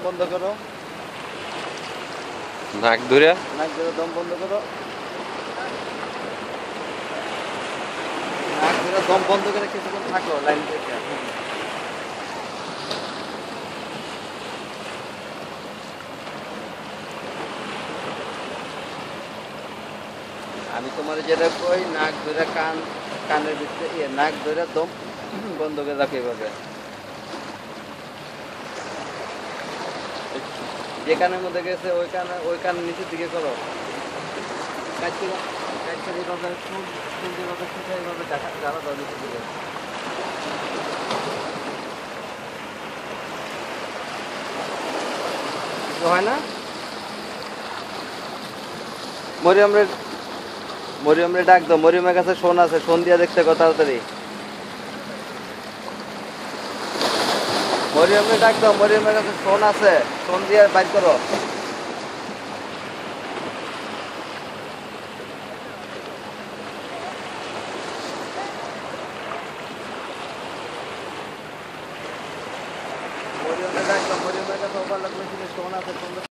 বন্ধ করো। নাক ধরে নাক ধরে দম বন্ধ করো। নাক ধরে দম বন্ধ করে কিছুক্ষণ থাকো লাইন থেকে। আমি তোমার যেটা কই নাক ধরে কানের ভিতরে নাক ধরে দম বন্ধ করে রাখো এভাবে। যে কানের মধ্যে গেছে ওই কান নিচের দিকে করো। এইভাবে চুল যেভাবে শুধু এইভাবে জ্বালা দাও নিচের দিকে। কিছু হয় না? মরিয়মরে ডাক দাও। মরিয়মের কাছে শোন আছে, শোন দিয়া দেখতে কত তাড়াতাড়ি। মরিয়মরে ডাক দাও। মরিয়মের কাছে শোন আছে, শোন দিয়া বাইর করো। মরিয়মরে ডাক দাও। মরিয়মের কাছে ওভারলোড মেশিনে শোন আছে, শোন